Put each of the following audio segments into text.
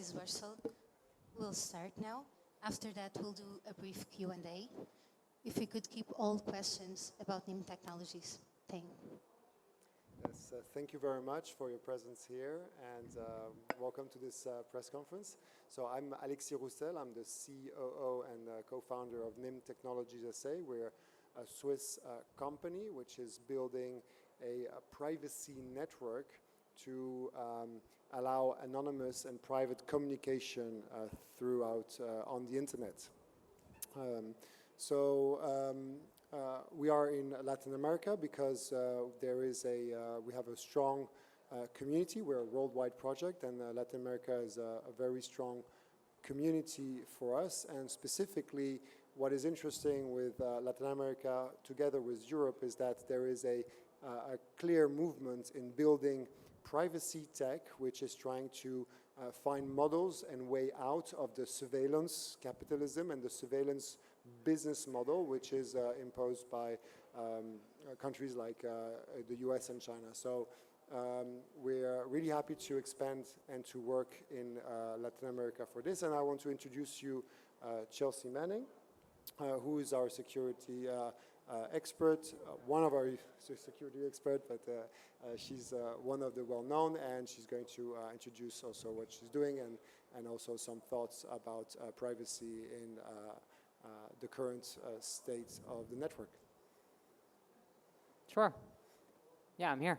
is Roussel. We'll start now. After that, we'll do a brief Q&A. If we could keep all questions about NIM technologies. Thank you. Yes, thank you very much for your presence here, and welcome to this press conference. So I'm Alexis Roussel. I'm the COO and co-founder of NIM Technologies SA. We're a Swiss company which is building a privacy network to allow anonymous and private communication throughout on the internet. We are in Latin America because we have a strong community. We're a worldwide project, and Latin America is a very strong community for us. And specifically, what is interesting with Latin America together with Europe is that there is a clear movement in building privacy tech, which is trying to find models and way out of the surveillance capitalism and the surveillance business model, which is imposed by countries like the US and China. So we're really happy to expand and to work in Latin America for this. And I want to introduce you Chelsea Manning, who is our security expert, one of our security experts, but she's one of the well-known, and she's going to introduce also what she's doing and also some thoughts about privacy in the current state of the network. Sure. Yeah, I'm here.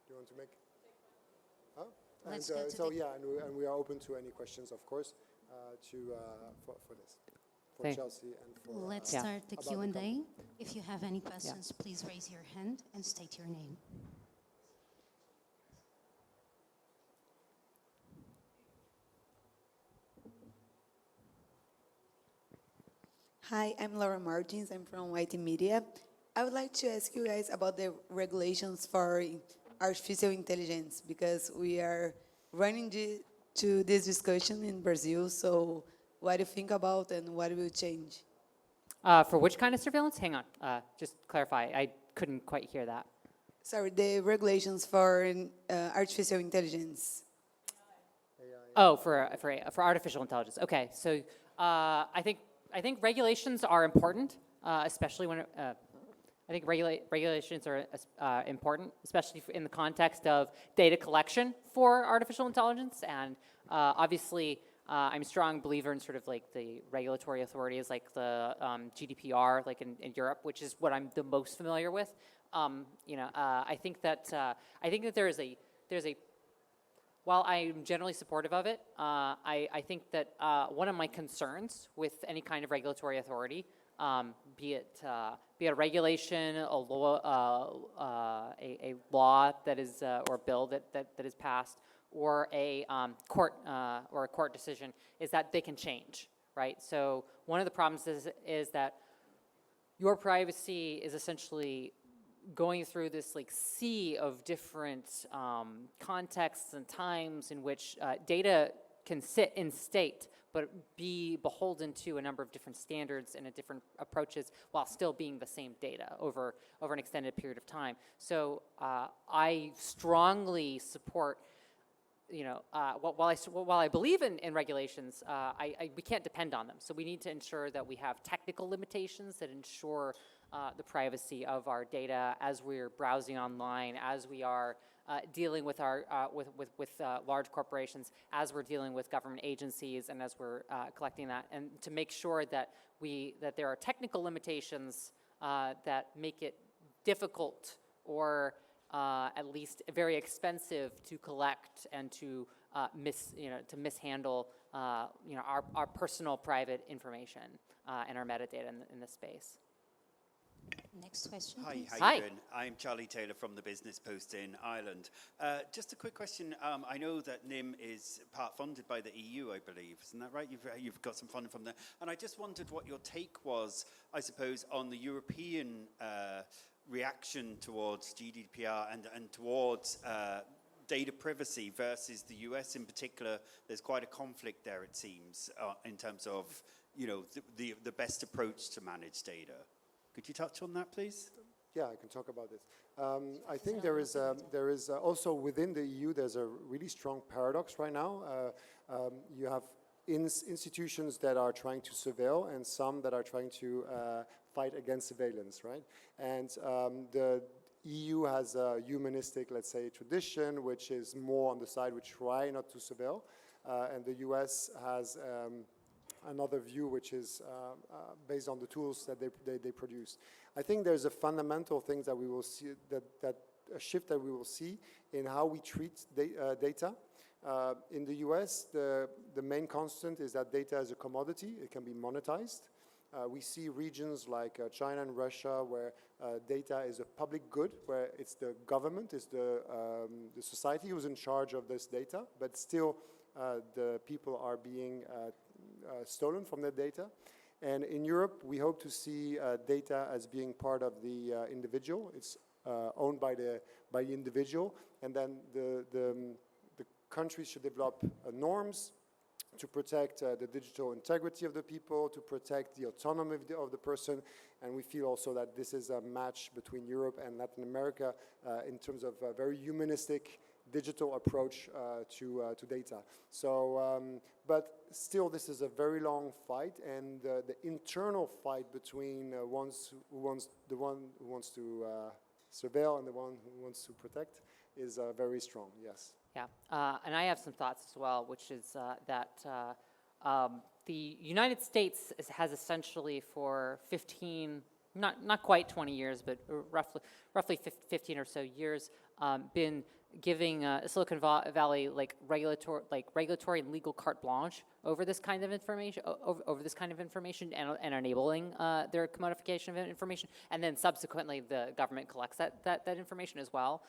Do you want to make? Oh? Let's And go to so the yeah, and we are open to any questions, of course, for this. For Chelsea and for Let's start the about Q&A. company. If you have any questions, please raise your hand and state your name. Hi, I'm Laura Martins. I'm from YT Media. I would like to ask you guys about the regulations for artificial intelligence, because we are running to this discussion in Brazil. So what do you think about and what will change? For which kind of surveillance? Hang on, just clarify. I couldn't quite hear that. Sorry, the regulations for artificial intelligence. Oh, for artificial intelligence. Okay, so I think regulations are important, especially when I think regulations are important, especially in the context of data collection for artificial intelligence. And obviously, I'm a strong believer in sort of like the regulatory authorities, like the GDPR, like in Europe, which is what I'm the most familiar with. I think that there's a while I'm generally supportive of it, I think that one of my concerns with any kind of regulatory authority, be it a regulation, a law that is or a bill that is passed, or a court decision, is that they can change, right? So one of the problems is that your privacy is essentially going through this like sea of different contexts and times in which data can sit in state but be beholden to a number of different standards and different approaches while still being the same data over an extended period of time. So I strongly support, while I believe in regulations, we can't depend on them. So we need to ensure that we have technical limitations that ensure the privacy of our data as we're browsing online, as we are dealing with our with large corporations, as we're dealing with government agencies, and as we're collecting that, and to make sure that there are technical limitations that make it difficult or at least very expensive to collect and to mishandle our personal private information and our metadata in this space. Next question, Hi, please. how you doing? I'm Charlie Taylor from the Business Post in Ireland. Just a quick question. I know that NIM is part funded by the EU, I believe. Isn't that right? You've got some funding from there. And I just wondered what your take was, I suppose, on the European reaction towards GDPR and towards data privacy versus the US in particular. There's quite a conflict there, it seems, in terms of the best approach to manage data. Could you touch on that, please? Yeah, I can talk about this. I think there is also within the EU, there's a really strong paradox right now. You have institutions that are trying to surveil and some that are trying to fight against surveillance, right? And the EU has a humanistic, let's say, tradition, which is more on the side which try not to surveil. And the US has another view, which is based on the tools that they produce. I think there's a fundamental thing that we will see, that a shift that we will see in how we treat data. In the US, the main constant is that data is a commodity. It can be monetized. We see regions like China and Russia where data is a public good, where it's the government, it's the society who's in charge of this data, but still the people are being stolen from their data. And in Europe, we hope to see data as being part of the individual. It's owned by the individual, and then the countries should develop norms to protect the digital integrity of the people, to protect the autonomy of the person. And we feel also that this is a match between Europe and Latin America in terms of a very humanistic digital approach to data. So, but still, this is a very long fight, and the internal fight between the one who wants to surveil and the one who wants to protect is very strong. Yes. Yeah, and I have some thoughts as well, which is that the United States has essentially for 15, not quite 20 years, but roughly 15 or so years, been giving Silicon Valley regulatory and legal carte blanche over this kind of information, and enabling their commodification of information, and then subsequently the government collects that information as well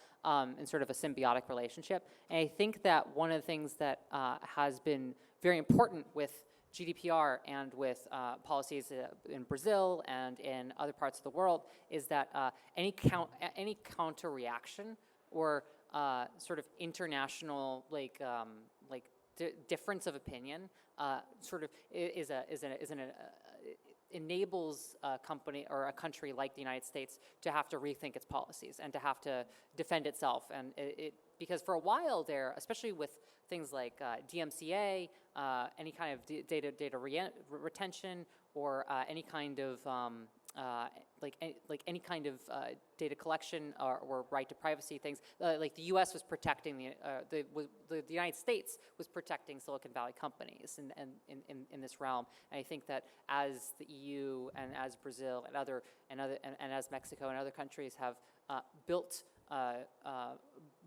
in sort of a symbiotic relationship. And I think that one of the things that has been very important with GDPR and with policies in Brazil and in other parts of the world is that any counter reaction or sort of international difference of opinion sort of enables a company or a country like the United States to have to rethink its policies and to have to defend itself. And because for a while there, especially with things like DMCA, any kind of data retention, or any kind of any kind of data collection or right to privacy things, like the U.S. was protecting the United States was protecting Silicon Valley companies in this realm. And I think that as the EU and as Brazil and as Mexico and other countries have built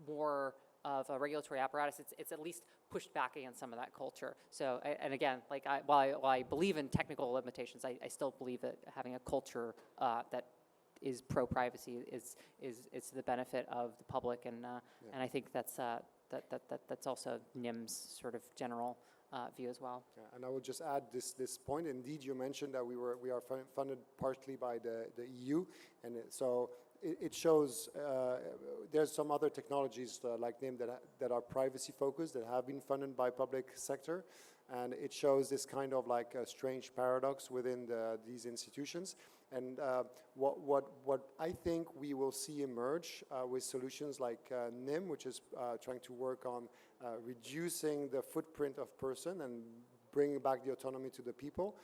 more of a regulatory apparatus, it's at least pushed back against some of that culture. So, and again, while I believe in technical limitations, I still believe that having a culture that is pro-privacy is to the benefit of the public, and I think that's also NIM's sort of general view as well. Yeah, and I will just add this point. Indeed, you mentioned that we are funded partly by the EU, and so it shows there's some other technologies like NIM that are privacy focused that have been funded by public sector, and it shows this kind of like a strange paradox within these institutions. And what I think we will see emerge with solutions like NIM, which is trying to work on reducing the footprint of person and bringing back the autonomy to the people,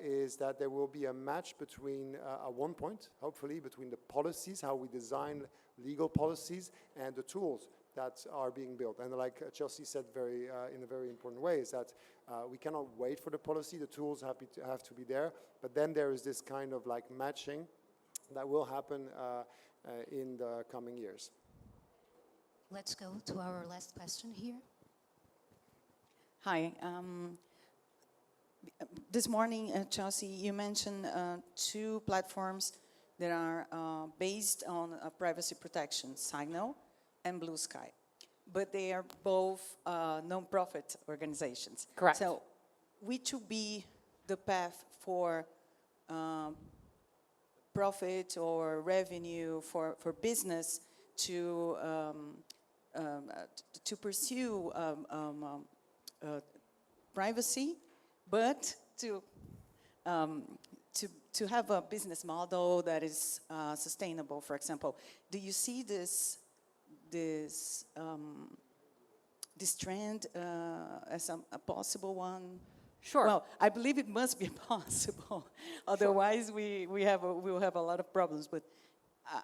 is that there will be a match between, at one point, hopefully, between the policies, how we design legal policies, and the tools that are being built. And like Chelsea said in a very important way, is that we cannot wait for the policy, the tools have to be there, but then there is this kind of like matching that will happen in the coming years. Let's go to our last question here. Hi. This morning, Chelsea, you mentioned two platforms that are based on privacy protection, Signal and Blue Sky. But they are both non-profit organizations. Correct. So which would be the path for profit or revenue for business to pursue privacy, but to to have a business model that is sustainable, for example, do you see this trend as a possible one? Sure. Well, I believe it must be possible. Otherwise, we will have a lot of problems. But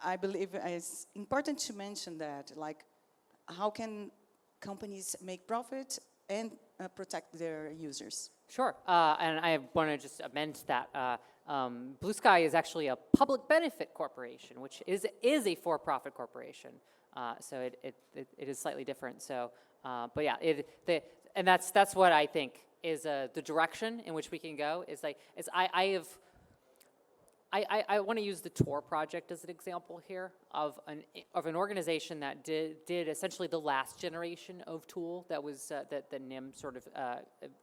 I believe it's important to mention that, like, how can companies make profit and protect their users? Sure, and I want to just amend that. Blue Sky is actually a public benefit corporation, which is a for-profit corporation. So it is slightly different. So, but yeah, and that's what I think is the direction in which we can go. I want to use the Tor project as an example here of an organization that did essentially the last generation of tool that was that the NIM sort of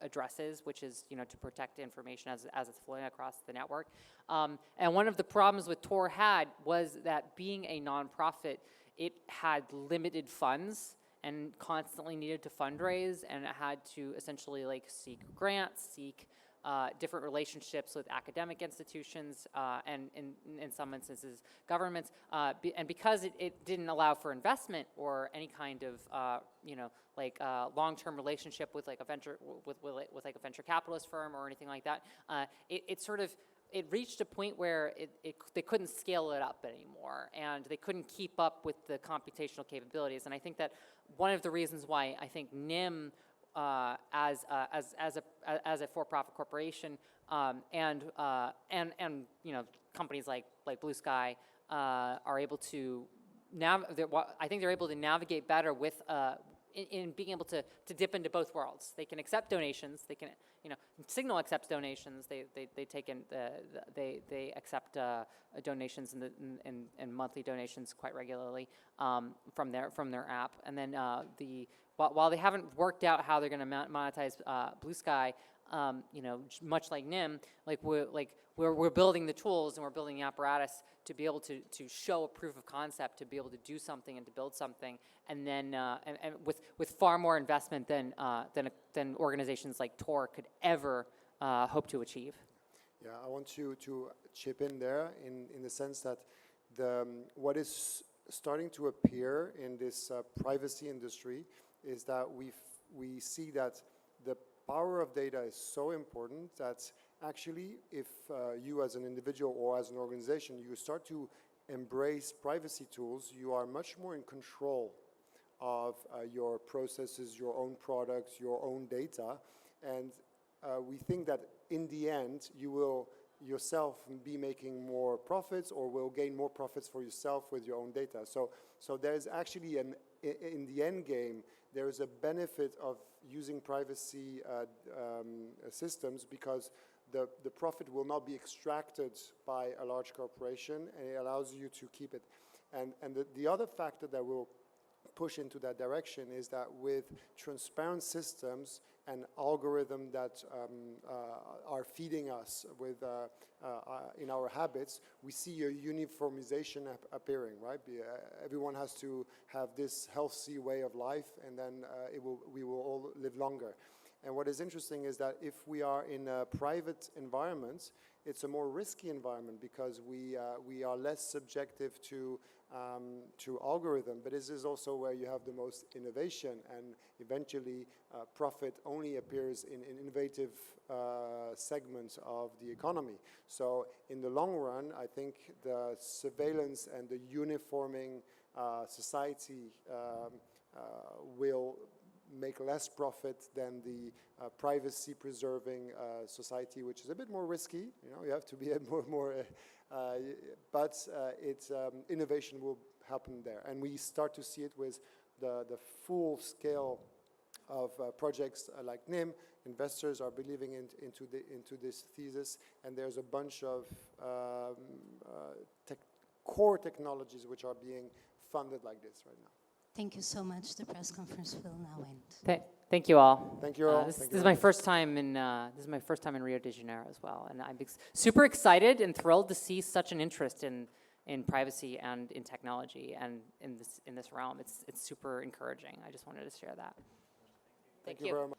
addresses, which is to protect information as it's flowing across the network. And one of the problems with Tor was that being a nonprofit, it had limited funds and constantly needed to fundraise, and it had to essentially seek grants, seek different relationships with academic institutions and in some instances governments, and because it didn't allow for investment or any kind of long-term relationship with a venture a venture capitalist firm or anything like that, it reached a point where they couldn't scale it up anymore, and they couldn't keep up with the computational capabilities. And I think that one of the reasons why I think NIM as a for-profit corporation and companies like Blue Sky are able to I think they're able to navigate better with in being able to dip into both worlds. They can accept donations. They can Signal accepts donations. They take in they accept donations and monthly donations quite regularly from their app. And then while they haven't worked out how they're going to monetize Blue Sky, much like NIM, we're building the tools and we're building the apparatus to be able to show a proof of concept, to be able to do something and to build something, and then and with far more investment than organizations like Tor could ever hope to achieve. Yeah, I want to chip in there in the sense that what is starting to appear in this privacy industry is that we see that the power of data is so important that actually if you as an individual or as an organization, you start to embrace privacy tools, you are much more in control of your processes, your own products, your own data. And we think that in the end, you will yourself be making more profits or will gain more profits for yourself with your own data. So there's actually in the end game, there is a benefit of using privacy systems because the profit will not be extracted by a large corporation, and it allows you to keep it. And the other factor that will push into that direction is that with transparent systems and algorithms that are feeding us with in our habits, we see a uniformization appearing, right? Everyone has to have this healthy way of life, and then we will all live longer. And what is interesting is that if we are in a private environment, it's a more risky environment because we are less subjective to algorithm, but this is also where you have the most innovation, and eventually profit only appears in innovative segments of the economy. So in the long run, I think the surveillance and the uniforming society will make less profit than the privacy-preserving society, which is a bit more risky. You have to be but innovation will happen there, and we start to see it with the full scale of projects like NIM. Investors are believing into this thesis, and there's a bunch of core technologies which are being funded like this right now. Thank you so much. The press conference will now end. Thank you all. Thank you all. This is my first time in Rio de Janeiro as well, and I'm super excited and thrilled to see such an interest in privacy and in technology and in this realm. It's super encouraging. I just wanted to share that. Thank you very much.